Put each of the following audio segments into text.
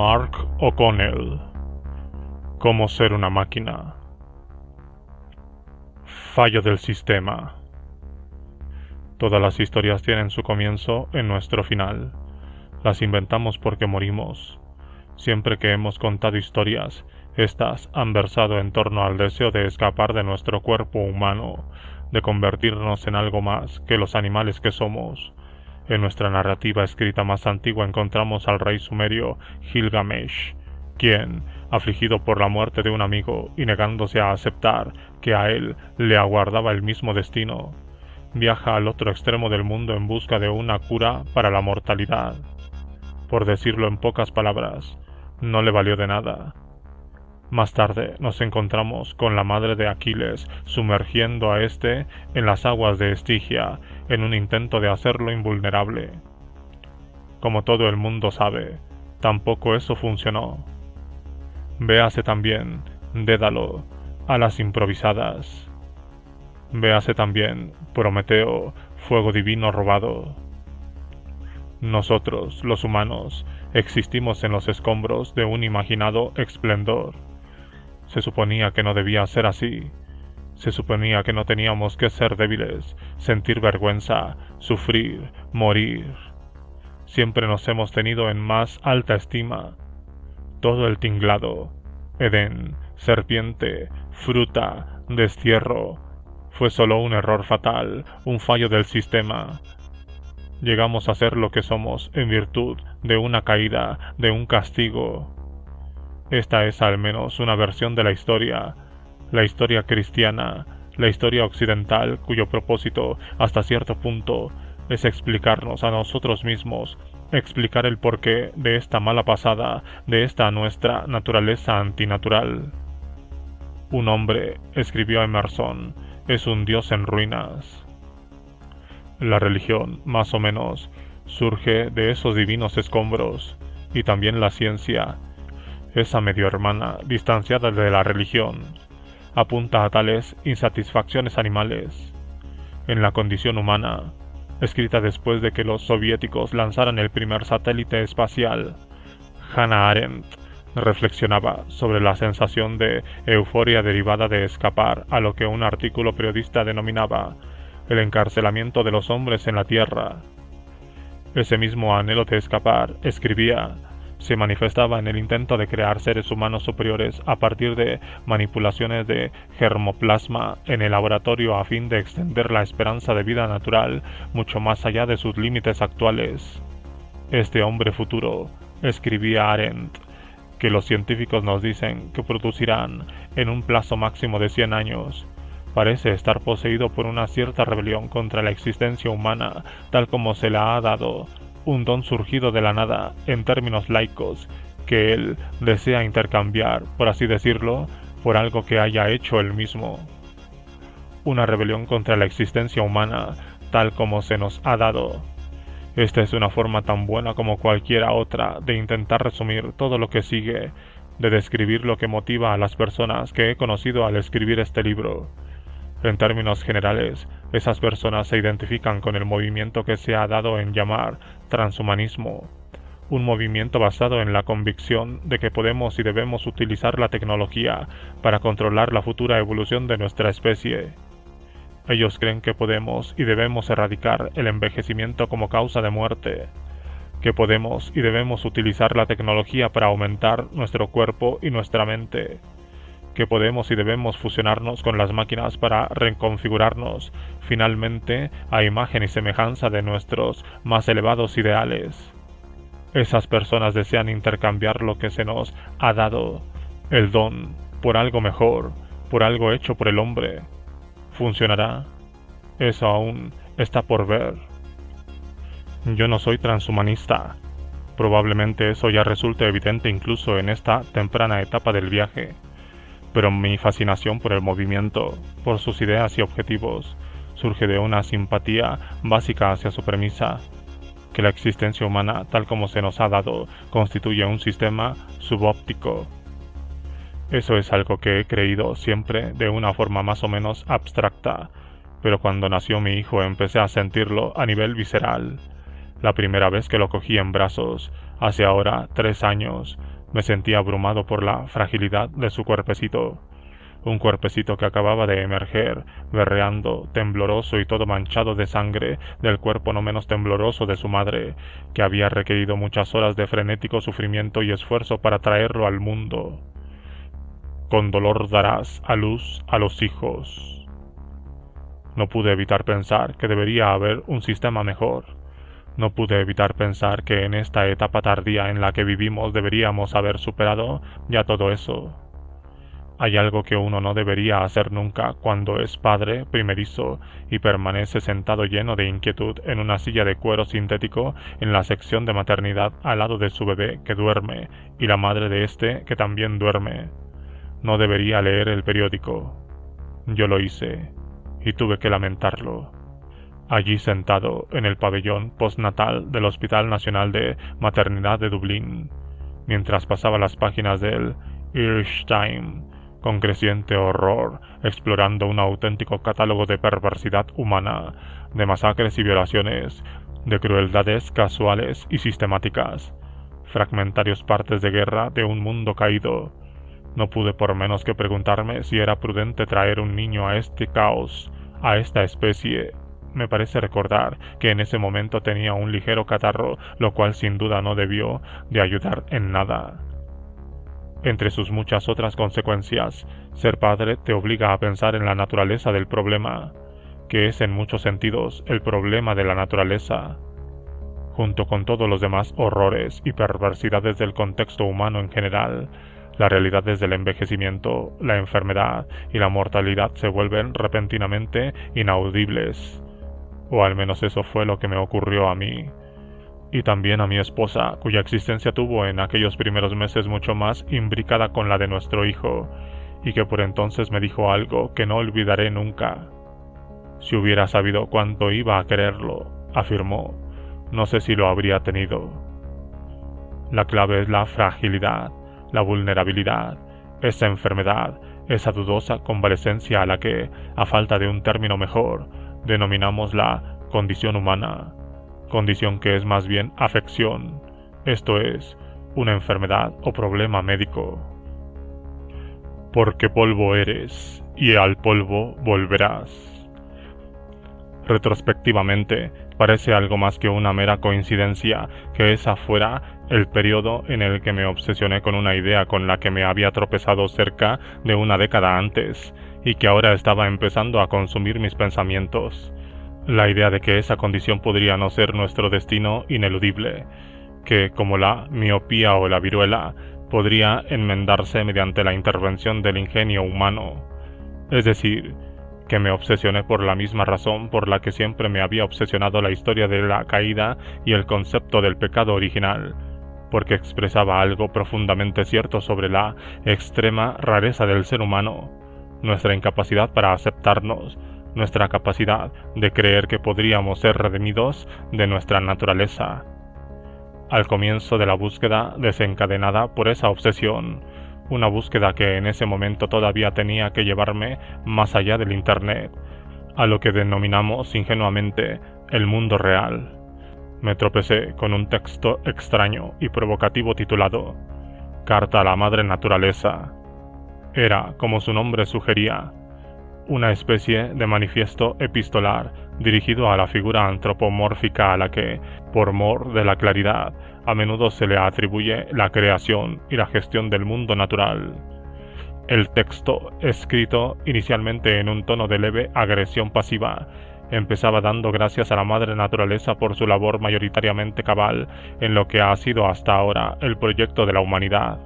Mark O'Connell. Cómo ser una máquina. Fallo del sistema. Todas las historias tienen su comienzo en nuestro final. Las inventamos porque morimos. Siempre que hemos contado historias, estas han versado en torno al deseo de escapar de nuestro cuerpo humano, de convertirnos en algo más que los animales que somos. En nuestra narrativa escrita más antigua encontramos al rey sumerio Gilgamesh, quien, afligido por la muerte de un amigo y negándose a aceptar que a él le aguardaba el mismo destino, viaja al otro extremo del mundo en busca de una cura para la mortalidad. Por decirlo en pocas palabras, no le valió de nada. Más tarde nos encontramos con la madre de Aquiles sumergiendo a este en las aguas de Estigia en un intento de hacerlo invulnerable. Como todo el mundo sabe, tampoco eso funcionó. Véase también Dédalo, alas improvisadas. Véase también Prometeo, fuego divino robado. Nosotros, los humanos, existimos en los escombros de un imaginado esplendor. Se suponía que no debía ser así. Se suponía que no teníamos que ser débiles, sentir vergüenza, sufrir, morir. Siempre nos hemos tenido en más alta estima. Todo el tinglado, Edén, serpiente, fruta, destierro, fue solo un error fatal, un fallo del sistema. Llegamos a ser lo que somos en virtud de una caída, de un castigo. Esta es al menos una versión de la historia cristiana, la historia occidental, cuyo propósito, hasta cierto punto, es explicarnos a nosotros mismos, explicar el porqué de esta mala pasada, de esta nuestra naturaleza antinatural. Un hombre, escribió Emerson, es un dios en ruinas. La religión, más o menos, surge de esos divinos escombros, y también la ciencia, esa medio hermana distanciada de la religión, apunta a tales insatisfacciones animales. En la condición humana, escrita después de que los soviéticos lanzaran el primer satélite espacial, Hannah Arendt reflexionaba sobre la sensación de euforia derivada de escapar a lo que un artículo periodista denominaba el encarcelamiento de los hombres en la Tierra. Ese mismo anhelo de escapar, escribía, se manifestaba en el intento de crear seres humanos superiores a partir de manipulaciones de germoplasma en el laboratorio a fin de extender la esperanza de vida natural mucho más allá de sus límites actuales. Este hombre futuro, escribía Arendt, que los científicos nos dicen que producirán en un plazo máximo de 100 años, parece estar poseído por una cierta rebelión contra la existencia humana tal como se la ha dado, un don surgido de la nada en términos laicos que él desea intercambiar, por así decirlo, por algo que haya hecho él mismo. Una rebelión contra la existencia humana tal como se nos ha dado. Esta es una forma tan buena como cualquiera otra de intentar resumir todo lo que sigue, de describir lo que motiva a las personas que he conocido al escribir este libro. En términos generales, esas personas se identifican con el movimiento que se ha dado en llamar transhumanismo, un movimiento basado en la convicción de que podemos y debemos utilizar la tecnología para controlar la futura evolución de nuestra especie. Ellos creen que podemos y debemos erradicar el envejecimiento como causa de muerte, que podemos y debemos utilizar la tecnología para aumentar nuestro cuerpo y nuestra mente, que podemos y debemos fusionarnos con las máquinas para reconfigurarnos, finalmente, a imagen y semejanza de nuestros más elevados ideales. Esas personas desean intercambiar lo que se nos ha dado, el don, por algo mejor, por algo hecho por el hombre. ¿Funcionará? Eso aún está por ver. Yo no soy transhumanista. Probablemente eso ya resulte evidente incluso en esta temprana etapa del viaje. Pero mi fascinación por el movimiento, por sus ideas y objetivos, surge de una simpatía básica hacia su premisa, que la existencia humana, tal como se nos ha dado, constituye un sistema subóptico. Eso es algo que he creído siempre de una forma más o menos abstracta, pero cuando nació mi hijo empecé a sentirlo a nivel visceral. La primera vez que lo cogí en brazos, hace ahora 3 años, Me sentía abrumado por la fragilidad de su cuerpecito. Un cuerpecito que acababa de emerger, berreando, tembloroso y todo manchado de sangre, del cuerpo no menos tembloroso de su madre, que había requerido muchas horas de frenético sufrimiento y esfuerzo para traerlo al mundo. Con dolor darás a luz a los hijos. No pude evitar pensar que debería haber un sistema mejor. No pude evitar pensar que en esta etapa tardía en la que vivimos deberíamos haber superado ya todo eso. Hay algo que uno no debería hacer nunca cuando es padre primerizo y permanece sentado lleno de inquietud en una silla de cuero sintético en la sección de maternidad al lado de su bebé que duerme y la madre de este que también duerme. No debería leer el periódico. Yo lo hice y tuve que lamentarlo. Allí sentado en el pabellón postnatal del Hospital Nacional de Maternidad de Dublín, mientras pasaba las páginas del Irish Times, con creciente horror, explorando un auténtico catálogo de perversidad humana, de masacres y violaciones, de crueldades casuales y sistemáticas, fragmentarios partes de guerra de un mundo caído. No pude por menos que preguntarme si era prudente traer un niño a este caos, a esta especie. Me parece recordar que en ese momento tenía un ligero catarro, lo cual sin duda no debió de ayudar en nada. Entre sus muchas otras consecuencias, ser padre te obliga a pensar en la naturaleza del problema, que es en muchos sentidos el problema de la naturaleza, junto con todos los demás horrores y perversidades del contexto humano en general. Las realidades del envejecimiento, la enfermedad y la mortalidad se vuelven repentinamente inaudibles, o al menos eso fue lo que me ocurrió a mí. Y también a mi esposa, cuya existencia tuvo en aquellos primeros meses mucho más imbricada con la de nuestro hijo, y que por entonces me dijo algo que no olvidaré nunca. Si hubiera sabido cuánto iba a quererlo, afirmó, no sé si lo habría tenido. La clave es la fragilidad, la vulnerabilidad, esa enfermedad, esa dudosa convalecencia a la que, a falta de un término mejor, denominamos la condición humana. Condición que es más bien afección, esto es, una enfermedad o problema médico. Porque polvo eres, y al polvo volverás. Retrospectivamente, parece algo más que una mera coincidencia que esa fuera el periodo en el que me obsesioné con una idea con la que me había tropezado cerca de una década antes, y que ahora estaba empezando a consumir mis pensamientos. La idea de que esa condición podría no ser nuestro destino ineludible, que, como la miopía o la viruela, podría enmendarse mediante la intervención del ingenio humano. Es decir, que me obsesioné por la misma razón por la que siempre me había obsesionado la historia de la caída y el concepto del pecado original, porque expresaba algo profundamente cierto sobre la extrema rareza del ser humano, nuestra incapacidad para aceptarnos, nuestra capacidad de creer que podríamos ser redimidos de nuestra naturaleza. Al comienzo de la búsqueda desencadenada por esa obsesión, una búsqueda que en ese momento todavía tenía que llevarme más allá del Internet, a lo que denominamos ingenuamente el mundo real, me tropecé con un texto extraño y provocativo titulado Carta a la Madre Naturaleza. Era, como su nombre sugería, una especie de manifiesto epistolar dirigido a la figura antropomórfica a la que, por mor de la claridad, a menudo se le atribuye la creación y la gestión del mundo natural. El texto, escrito inicialmente en un tono de leve agresión pasiva, empezaba dando gracias a la madre naturaleza por su labor mayoritariamente cabal en lo que ha sido hasta ahora el proyecto de la humanidad,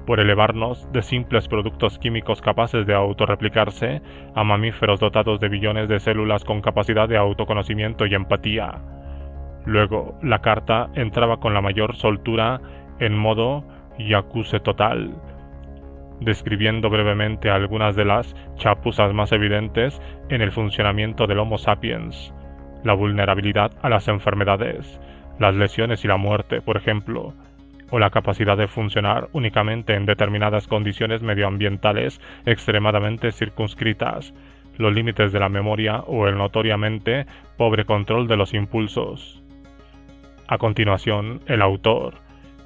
por elevarnos de simples productos químicos capaces de autorreplicarse a mamíferos dotados de billones de células con capacidad de autoconocimiento y empatía. Luego, la carta entraba con la mayor soltura en modo yakuze total, describiendo brevemente algunas de las chapuzas más evidentes en el funcionamiento del Homo sapiens, la vulnerabilidad a las enfermedades, las lesiones y la muerte, por ejemplo, o la capacidad de funcionar únicamente en determinadas condiciones medioambientales extremadamente circunscritas, los límites de la memoria o el notoriamente pobre control de los impulsos. A continuación, el autor,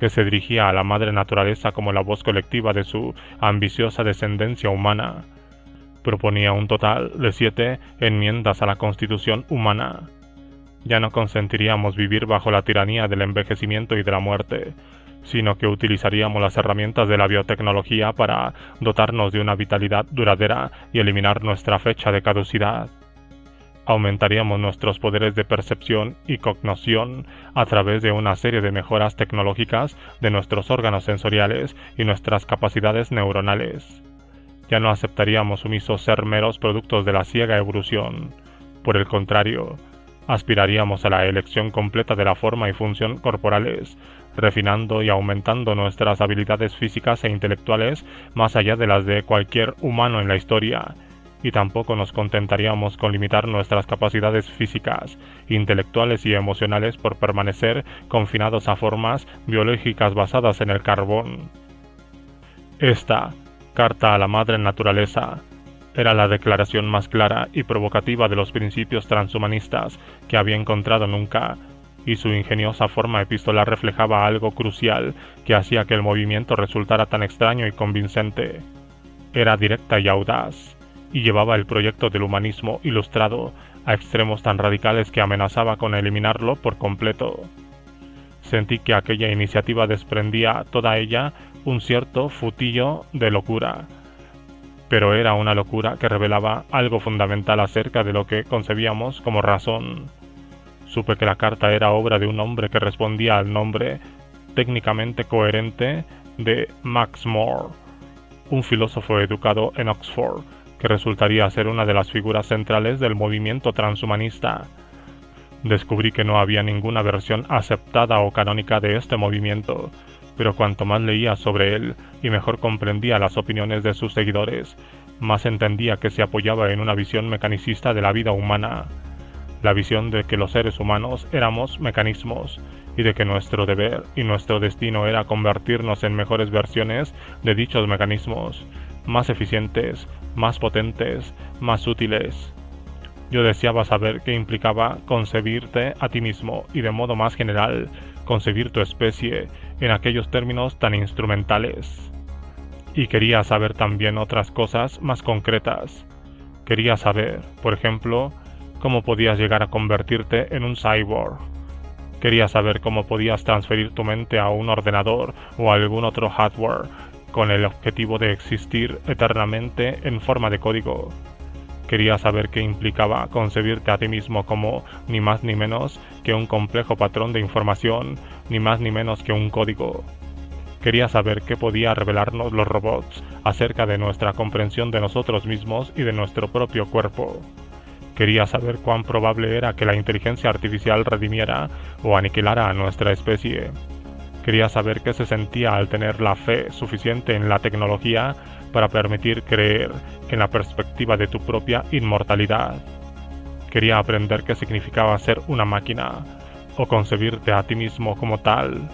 que se dirigía a la madre naturaleza como la voz colectiva de su ambiciosa descendencia humana. Proponía un total de 7 enmiendas a la Constitución humana. Ya no consentiríamos vivir bajo la tiranía del envejecimiento y de la muerte, sino que utilizaríamos las herramientas de la biotecnología para dotarnos de una vitalidad duradera y eliminar nuestra fecha de caducidad. Aumentaríamos nuestros poderes de percepción y cognición a través de una serie de mejoras tecnológicas de nuestros órganos sensoriales y nuestras capacidades neuronales. Ya no aceptaríamos sumisos ser meros productos de la ciega evolución. Por el contrario, aspiraríamos a la elección completa de la forma y función corporales, refinando y aumentando nuestras habilidades físicas e intelectuales más allá de las de cualquier humano en la historia, y tampoco nos contentaríamos con limitar nuestras capacidades físicas, intelectuales y emocionales por permanecer confinados a formas biológicas basadas en el carbón. Esta Carta a la Madre Naturaleza era la declaración más clara y provocativa de los principios transhumanistas que había encontrado nunca, y su ingeniosa forma epistolar reflejaba algo crucial que hacía que el movimiento resultara tan extraño y convincente. Era directa y audaz, y llevaba el proyecto del humanismo ilustrado a extremos tan radicales que amenazaba con eliminarlo por completo. Sentí que aquella iniciativa desprendía toda ella un cierto futillo de locura, pero era una locura que revelaba algo fundamental acerca de lo que concebíamos como razón. Supe que la carta era obra de un hombre que respondía al nombre técnicamente coherente de Max More, un filósofo educado en Oxford, que resultaría ser una de las figuras centrales del movimiento transhumanista. Descubrí que no había ninguna versión aceptada o canónica de este movimiento, pero cuanto más leía sobre él y mejor comprendía las opiniones de sus seguidores, más entendía que se apoyaba en una visión mecanicista de la vida humana, la visión de que los seres humanos éramos mecanismos, y de que nuestro deber y nuestro destino era convertirnos en mejores versiones de dichos mecanismos, más eficientes, más potentes, más útiles. Yo deseaba saber qué implicaba concebirte a ti mismo y, de modo más general, concebir tu especie en aquellos términos tan instrumentales. Y quería saber también otras cosas más concretas. Quería saber, por ejemplo, cómo podías llegar a convertirte en un cyborg. Quería saber cómo podías transferir tu mente a un ordenador o a algún otro hardware con el objetivo de existir eternamente en forma de código. Quería saber qué implicaba concebirte a ti mismo como ni más ni menos que un complejo patrón de información, ni más ni menos que un código. Quería saber qué podía revelarnos los robots acerca de nuestra comprensión de nosotros mismos y de nuestro propio cuerpo. Quería saber cuán probable era que la inteligencia artificial redimiera o aniquilara a nuestra especie. Quería saber qué se sentía al tener la fe suficiente en la tecnología para permitir creer en la perspectiva de tu propia inmortalidad. Quería aprender qué significaba ser una máquina, o concebirte a ti mismo como tal.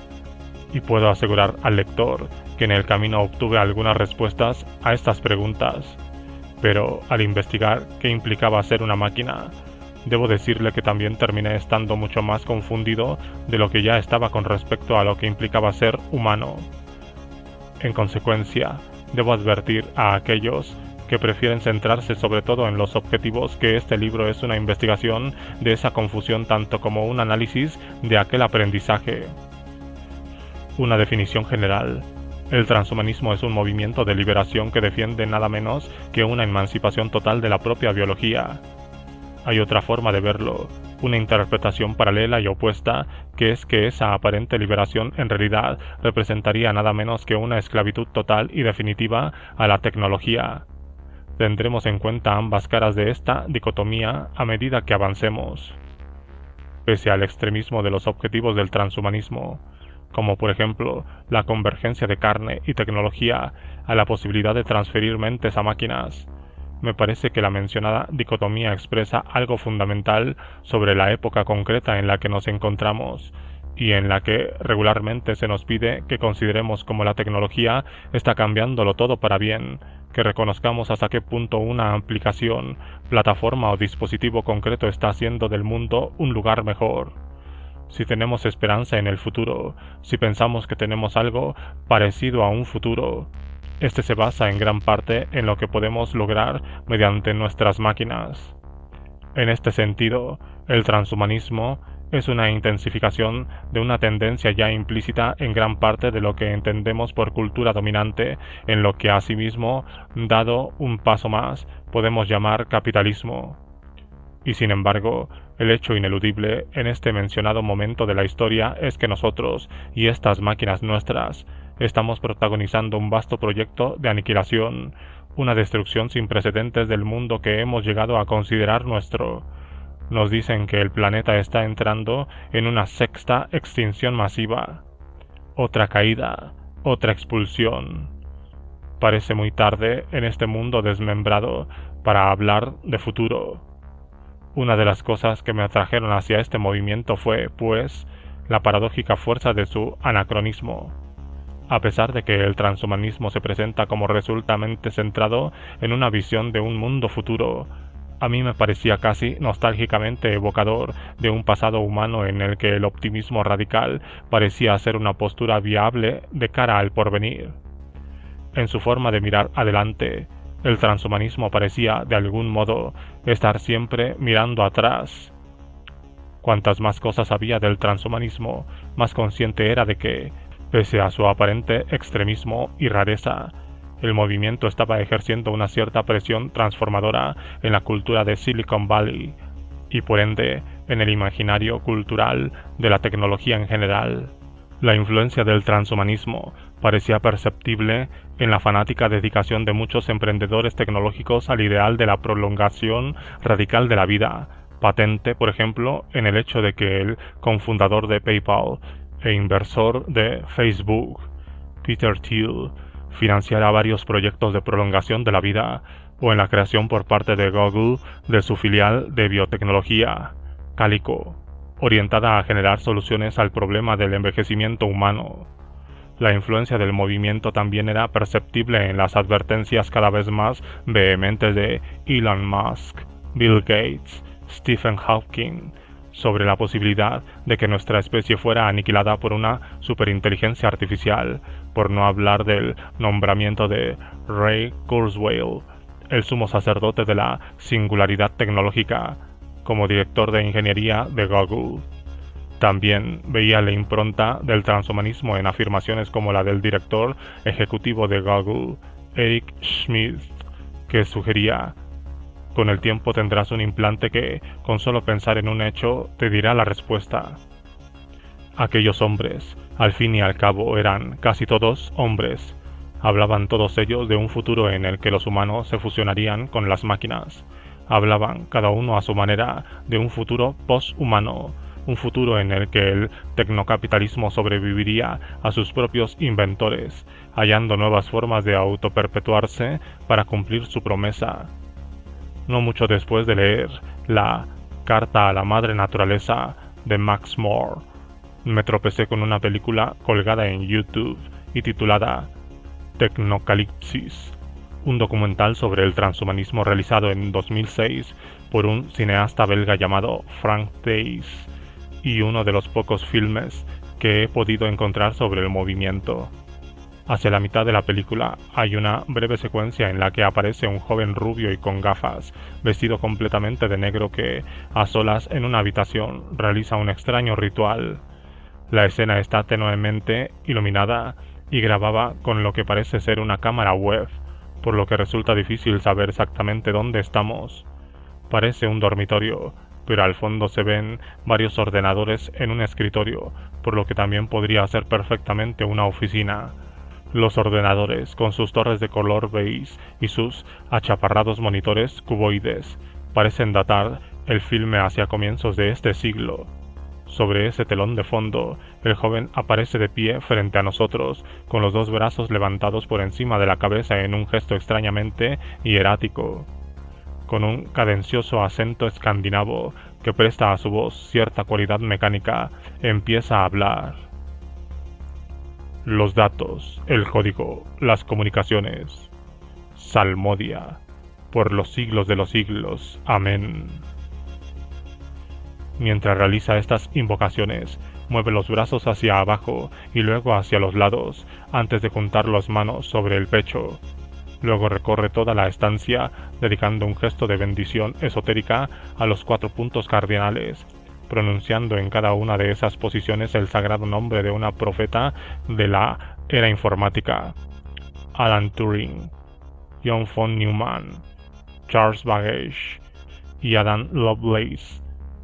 Y puedo asegurar al lector que en el camino obtuve algunas respuestas a estas preguntas, pero al investigar qué implicaba ser una máquina, debo decirle que también terminé estando mucho más confundido de lo que ya estaba con respecto a lo que implicaba ser humano. En consecuencia, debo advertir a aquellos que prefieren centrarse sobre todo en los objetivos que este libro es una investigación de esa confusión tanto como un análisis de aquel aprendizaje. Una definición general. El transhumanismo es un movimiento de liberación que defiende nada menos que una emancipación total de la propia biología. Hay otra forma de verlo, una interpretación paralela y opuesta, que es que esa aparente liberación en realidad representaría nada menos que una esclavitud total y definitiva a la tecnología. Tendremos en cuenta ambas caras de esta dicotomía a medida que avancemos. Pese al extremismo de los objetivos del transhumanismo, como por ejemplo la convergencia de carne y tecnología a la posibilidad de transferir mentes a máquinas, me parece que la mencionada dicotomía expresa algo fundamental sobre la época concreta en la que nos encontramos y en la que regularmente se nos pide que consideremos cómo la tecnología está cambiándolo todo para bien, que reconozcamos hasta qué punto una aplicación, plataforma o dispositivo concreto está haciendo del mundo un lugar mejor. Si tenemos esperanza en el futuro, si pensamos que tenemos algo parecido a un futuro, este se basa en gran parte en lo que podemos lograr mediante nuestras máquinas. En este sentido, el transhumanismo es una intensificación de una tendencia ya implícita en gran parte de lo que entendemos por cultura dominante, en lo que asimismo, dado un paso más, podemos llamar capitalismo. Y sin embargo, el hecho ineludible en este mencionado momento de la historia es que nosotros y estas máquinas nuestras estamos protagonizando un vasto proyecto de aniquilación, una destrucción sin precedentes del mundo que hemos llegado a considerar nuestro. Nos dicen que el planeta está entrando en una sexta extinción masiva. Otra caída, otra expulsión. Parece muy tarde en este mundo desmembrado para hablar de futuro. Una de las cosas que me atrajeron hacia este movimiento fue, pues, la paradójica fuerza de su anacronismo. A pesar de que el transhumanismo se presenta como resueltamente centrado en una visión de un mundo futuro, a mí me parecía casi nostálgicamente evocador de un pasado humano en el que el optimismo radical parecía ser una postura viable de cara al porvenir. En su forma de mirar adelante, el transhumanismo parecía, de algún modo, estar siempre mirando atrás. Cuantas más cosas había del transhumanismo, más consciente era de que, pese a su aparente extremismo y rareza, el movimiento estaba ejerciendo una cierta presión transformadora en la cultura de Silicon Valley y por ende en el imaginario cultural de la tecnología en general. La influencia del transhumanismo parecía perceptible en la fanática dedicación de muchos emprendedores tecnológicos al ideal de la prolongación radical de la vida, patente, por ejemplo, en el hecho de que el cofundador de PayPal e inversor de Facebook, Peter Thiel, financiara varios proyectos de prolongación de la vida, o en la creación por parte de Google de su filial de biotecnología, Calico, orientada a generar soluciones al problema del envejecimiento humano. La influencia del movimiento también era perceptible en las advertencias cada vez más vehementes de Elon Musk, Bill Gates, Stephen Hawking, sobre la posibilidad de que nuestra especie fuera aniquilada por una superinteligencia artificial, por no hablar del nombramiento de Ray Kurzweil, el sumo sacerdote de la singularidad tecnológica, como director de ingeniería de Google. También veía la impronta del transhumanismo en afirmaciones como la del director ejecutivo de Google, Eric Schmidt, que sugería: con el tiempo tendrás un implante que, con solo pensar en un hecho, te dirá la respuesta. Aquellos hombres, al fin y al cabo, eran casi todos hombres. Hablaban todos ellos de un futuro en el que los humanos se fusionarían con las máquinas. Hablaban, cada uno a su manera, de un futuro post-humano, un futuro en el que el tecnocapitalismo sobreviviría a sus propios inventores, hallando nuevas formas de autoperpetuarse para cumplir su promesa. No mucho después de leer la Carta a la Madre Naturaleza de Max Moore, me tropecé con una película colgada en YouTube y titulada Tecnocalipsis, un documental sobre el transhumanismo realizado en 2006 por un cineasta belga llamado Frank Thijs, y uno de los pocos filmes que he podido encontrar sobre el movimiento. Hacia la mitad de la película hay una breve secuencia en la que aparece un joven rubio y con gafas, vestido completamente de negro que, a solas en una habitación, realiza un extraño ritual. La escena está tenuemente iluminada y grabada con lo que parece ser una cámara web, por lo que resulta difícil saber exactamente dónde estamos. Parece un dormitorio, pero al fondo se ven varios ordenadores en un escritorio, por lo que también podría ser perfectamente una oficina. Los ordenadores, con sus torres de color beige y sus achaparrados monitores cuboides, parecen datar el filme hacia comienzos de este siglo. Sobre ese telón de fondo, el joven aparece de pie frente a nosotros, con los dos brazos levantados por encima de la cabeza en un gesto extrañamente hierático. Con un cadencioso acento escandinavo que presta a su voz cierta cualidad mecánica, empieza a hablar. Los datos, el código, las comunicaciones. Salmodia, por los siglos de los siglos. Amén. Mientras realiza estas invocaciones, mueve los brazos hacia abajo y luego hacia los lados, antes de juntar las manos sobre el pecho. Luego recorre toda la estancia, dedicando un gesto de bendición esotérica a los 4 puntos cardinales, pronunciando en cada una de esas posiciones el sagrado nombre de una profeta de la era informática: Alan Turing, John von Neumann, Charles Babbage y Adam Lovelace.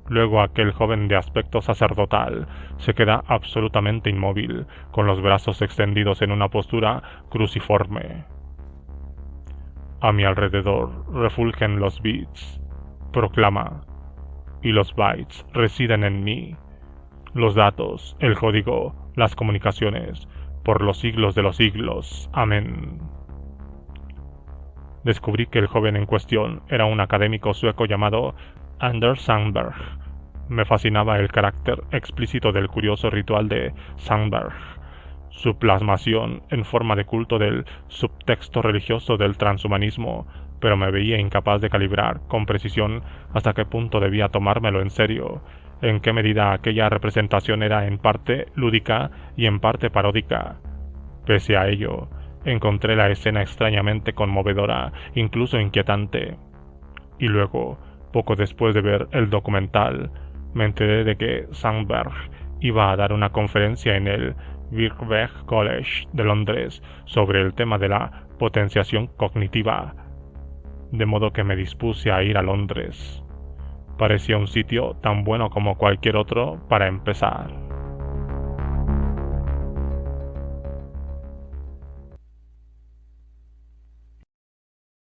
Luego aquel joven de aspecto sacerdotal se queda absolutamente inmóvil, con los brazos extendidos en una postura cruciforme. A mi alrededor refulgen los bits, proclama, y los bytes residen en mí. Los datos, el código, las comunicaciones, por los siglos de los siglos. Amén. Descubrí que el joven en cuestión era un académico sueco llamado Anders Sandberg. Me fascinaba el carácter explícito del curioso ritual de Sandberg, su plasmación en forma de culto del subtexto religioso del transhumanismo, pero me veía incapaz de calibrar con precisión hasta qué punto debía tomármelo en serio, en qué medida aquella representación era en parte lúdica y en parte paródica. Pese a ello, encontré la escena extrañamente conmovedora, incluso inquietante. Y luego, poco después de ver el documental, me enteré de que Sandberg iba a dar una conferencia en el Birkbeck College de Londres sobre el tema de la potenciación cognitiva, de modo que me dispuse a ir a Londres. Parecía un sitio tan bueno como cualquier otro para empezar.